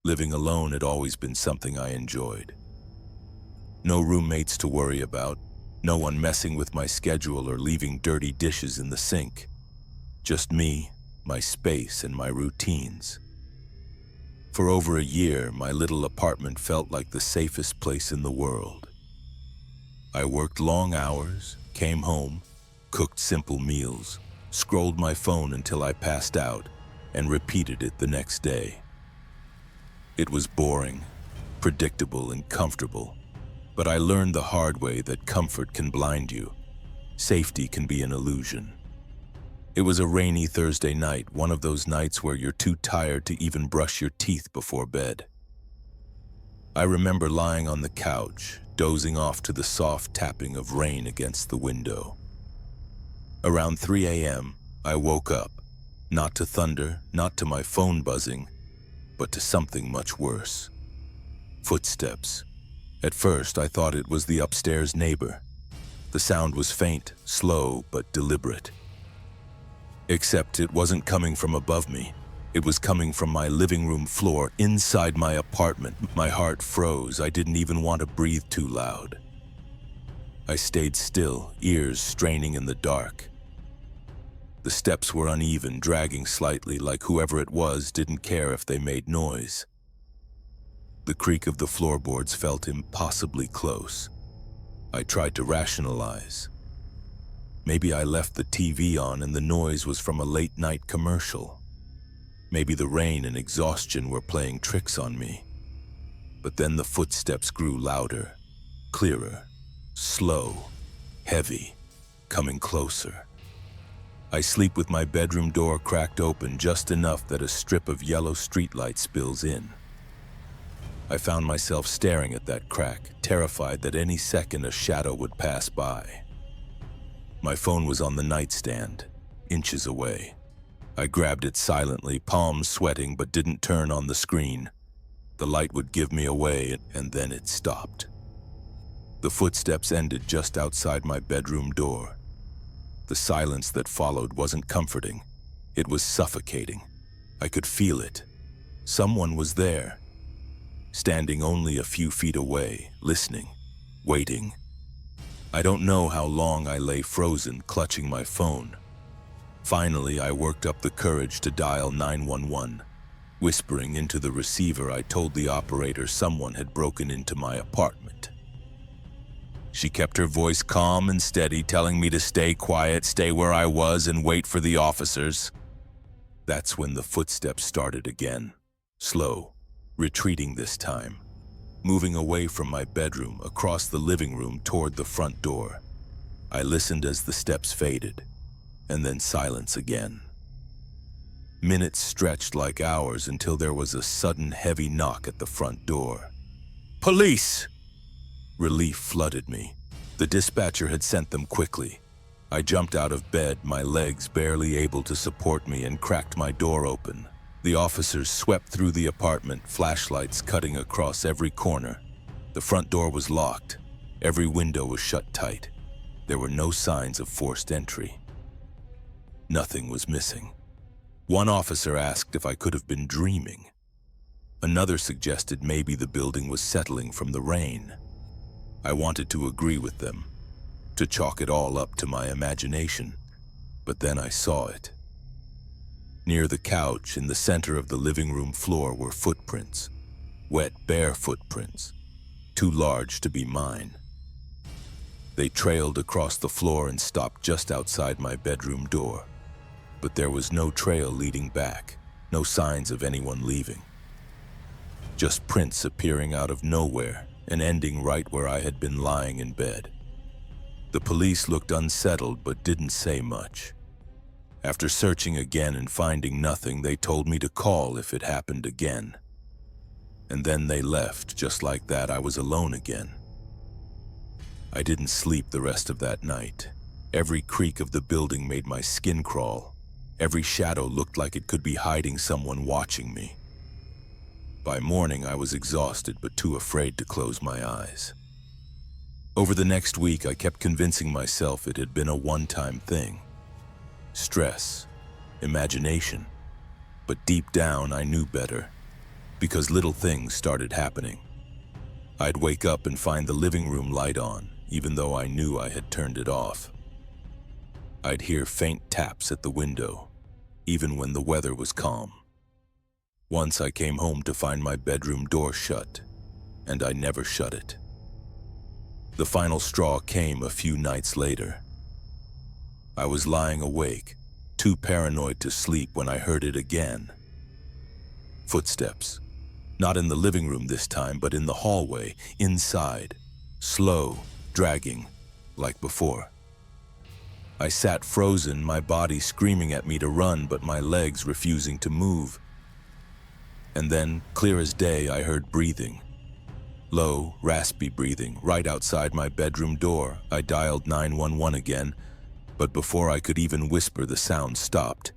Living alone had always been something I enjoyed. No roommates to worry about, no one messing with my schedule or leaving dirty dishes in the sink. Just me, my space, and my routines. For over a year, my little apartment felt like the safest place in the world. I worked long hours, came home, cooked simple meals, scrolled my phone until I passed out, and repeated it the next day. It was boring, predictable, and comfortable, but I learned the hard way that comfort can blind you. Safety can be an illusion. It was a rainy Thursday night, one of those nights where you're too tired to even brush your teeth before bed. I remember lying on the couch, dozing off to the soft tapping of rain against the window. Around 3 a.m., I woke up, not to thunder, not to my phone buzzing, but to something much worse. Footsteps. At first, I thought it was the upstairs neighbor. The sound was faint, slow, but deliberate. Except it wasn't coming from above me. It was coming from my living room floor, inside my apartment. My heart froze. I didn't even want to breathe too loud. I stayed still, ears straining in the dark. The steps were uneven, dragging slightly, like whoever it was didn't care if they made noise. The creak of the floorboards felt impossibly close. I tried to rationalize. Maybe I left the TV on and the noise was from a late-night commercial. Maybe the rain and exhaustion were playing tricks on me. But then the footsteps grew louder, clearer, slow, heavy, coming closer. I sleep with my bedroom door cracked open just enough that a strip of yellow streetlight spills in. I found myself staring at that crack, terrified that any second a shadow would pass by. My phone was on the nightstand, inches away. I grabbed it silently, palms sweating, but didn't turn on the screen. The light would give me away, and then it stopped. The footsteps ended just outside my bedroom door. The silence that followed wasn't comforting. It was suffocating. I could feel it. Someone was there, standing only a few feet away, listening, waiting. I don't know how long I lay frozen, clutching my phone. Finally, I worked up the courage to dial 911. Whispering into the receiver, I told the operator someone had broken into my apartment. She kept her voice calm and steady, telling me to stay quiet, stay where I was, and wait for the officers. That's when the footsteps started again. Slow, retreating this time. Moving away from my bedroom, across the living room toward the front door. I listened as the steps faded, and then silence again. Minutes stretched like hours until there was a sudden heavy knock at the front door. "Police!" Relief flooded me. The dispatcher had sent them quickly. I jumped out of bed, my legs barely able to support me, and cracked my door open. The officers swept through the apartment, flashlights cutting across every corner. The front door was locked. Every window was shut tight. There were no signs of forced entry. Nothing was missing. One officer asked if I could have been dreaming. Another suggested maybe the building was settling from the rain. I wanted to agree with them, to chalk it all up to my imagination, but then I saw it. Near the couch, in the center of the living room floor, were footprints. Wet, bare footprints, too large to be mine. They trailed across the floor and stopped just outside my bedroom door. But there was no trail leading back, no signs of anyone leaving. Just prints appearing out of nowhere and ending right where I had been lying in bed. The police looked unsettled but didn't say much. After searching again and finding nothing, they told me to call if it happened again. And then they left. Just like that, I was alone again. I didn't sleep the rest of that night. Every creak of the building made my skin crawl. Every shadow looked like it could be hiding someone watching me. By morning, I was exhausted but too afraid to close my eyes. Over the next week, I kept convincing myself it had been a one-time thing. Stress, imagination. But deep down, I knew better. because little things started happening. I'd wake up and find the living room light on, even though I knew I had turned it off. I'd hear faint taps at the window, even when the weather was calm. Once I came home to find my bedroom door shut, and I never shut it. The final straw came a few nights later. I was lying awake, too paranoid to sleep when I heard it again. Footsteps. Not in the living room this time, but in the hallway, inside. Slow, dragging, like before. I sat frozen, my body screaming at me to run, but my legs refusing to move. And then, clear as day, I heard breathing. Low, raspy breathing, right outside my bedroom door. I dialed 911 again, but before I could even whisper, the sound stopped.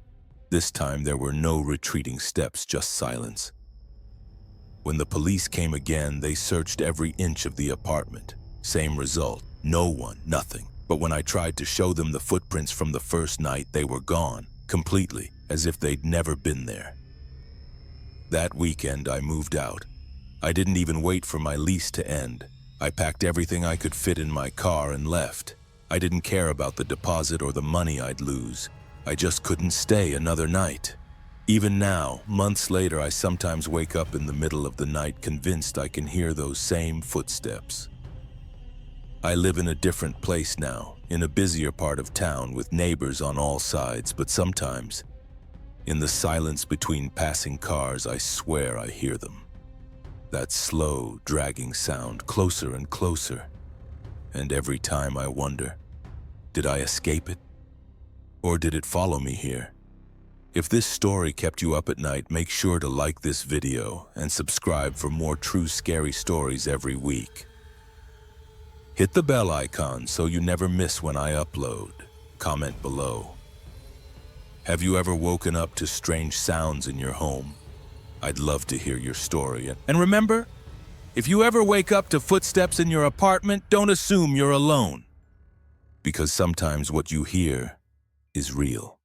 This time there were no retreating steps, just silence. When the police came again, they searched every inch of the apartment. Same result, no one, nothing. But when I tried to show them the footprints from the first night, they were gone, completely, as if they'd never been there. That weekend, I moved out. I didn't even wait for my lease to end. I packed everything I could fit in my car and left. I didn't care about the deposit or the money I'd lose. I just couldn't stay another night. Even now, months later, I sometimes wake up in the middle of the night convinced I can hear those same footsteps. I live in a different place now, in a busier part of town with neighbors on all sides, but sometimes, in the silence between passing cars, I swear I hear them. That slow, dragging sound, closer and closer. And every time I wonder, did I escape it? Or did it follow me here? If this story kept you up at night, make sure to like this video and subscribe for more true scary stories every week. Hit the bell icon so you never miss when I upload. Comment below. Have you ever woken up to strange sounds in your home? I'd love to hear your story. And remember, if you ever wake up to footsteps in your apartment, don't assume you're alone. Because sometimes what you hear is real.